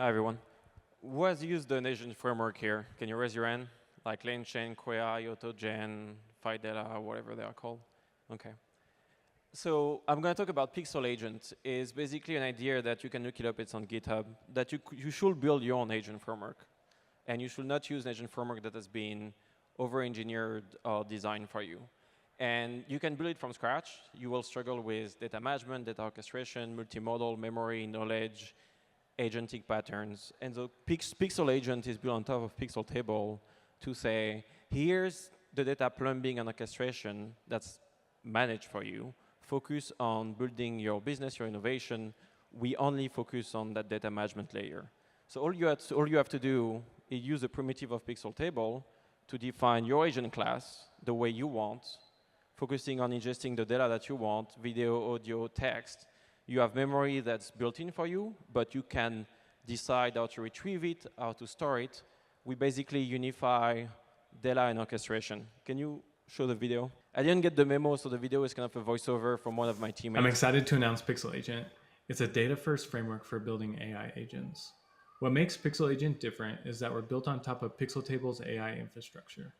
Hi, everyone. Who has used the agent framework here? Can you raise your hand? Like LangChain, Query, AutoGen, Fidela, whatever they are called. OK. So I'm going to talk about Pixel Agent. It's basically an idea that you can look it up. It's on GitHub. That you should build your own agent framework. And you should not use an agent framework that has been over-engineered or designed for you. And you can build it from scratch. You will struggle with data management, data orchestration, multimodal, memory, knowledge, agentic patterns. And the Pixel agent is built on top of Pixeltable to say, here's the data plumbing and orchestration that's managed for you. Focus on building your business, your innovation. We only focus on that data management layer. So all you have to do is use a primitive of Pixeltable to define your agent class the way you want, focusing on ingesting the data that you want, video, audio, text. You have memory that's built in for you, but you can decide how to retrieve it, how to store it. We basically unify data and orchestration. Can you show the video? I didn't get the memo, so the video is kind of a voiceover from one of my teammates. I'm excited to announce Pixel Agent. It's a data-first framework for building AI agents. What makes Pixel Agent different is that we're built on top of Pixeltable's AI infrastructure.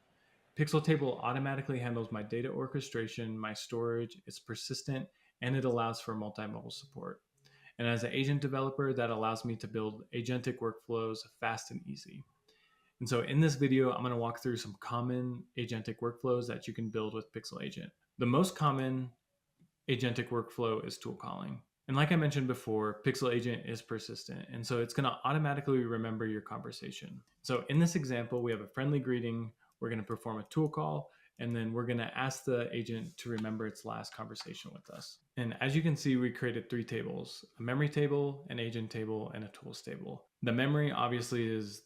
Pixeltable automatically handles my data orchestration, my storage, it's persistent, and it allows for multimodal support. And as an agent developer, that allows me to build agentic workflows fast and easy. And so in this video, I'm going to walk through some common agentic workflows that you can build with Pixel Agent. The most common agentic workflow is tool calling. And like I mentioned before, Pixel Agent is persistent. And so it's going to automatically remember your conversation. So in this example, we have a friendly greeting. We're going to perform a tool call, and then we're going to ask the agent to remember its last conversation with us. And as you can see, we created 3 tables: a memory table, an agent table, and a tools table. The memory obviously is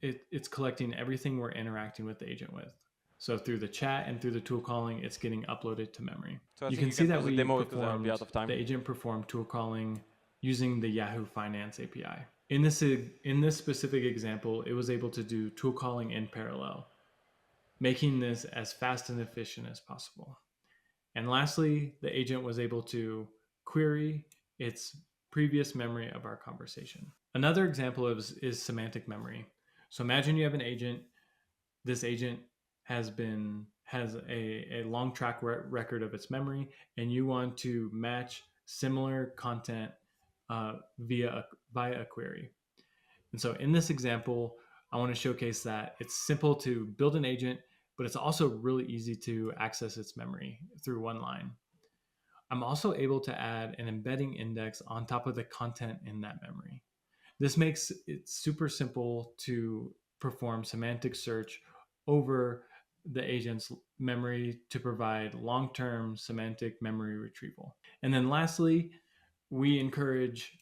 it's collecting everything we're interacting with the agent with. So through the chat and through the tool calling, it's getting uploaded to memory. So you can see that we performed, the agent performed tool calling using the Yahoo Finance API. In this specific example, it was able to do tool calling in parallel, making this as fast and efficient as possible. And lastly, the agent was able to query its previous memory of our conversation. Another example is semantic memory. So imagine you have an agent. This agent has a long track record of its memory, and you want to match similar content via a query. And so in this example, I want to showcase that it's simple to build an agent, but it's also really easy to access its memory through one line. I'm also able to add an embedding index on top of the content in that memory. This makes it super simple to perform semantic search over the agent's memory to provide long-term semantic memory retrieval. And then lastly, we encourage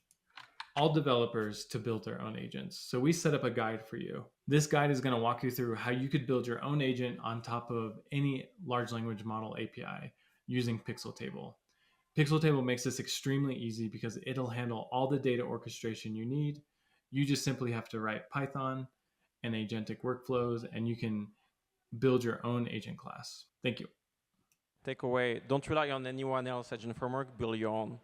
all developers to build their own agents. So we set up a guide for you. This guide is going to walk you through how you could build your own agent on top of any large language model API using Pixeltable. Pixeltable makes this extremely easy because it'll handle all the data orchestration you need. You just simply have to write Python and agentic workflows, and you can build your own agent class. Thank you. Takeaway, don't rely on anyone else's agent framework, build your own.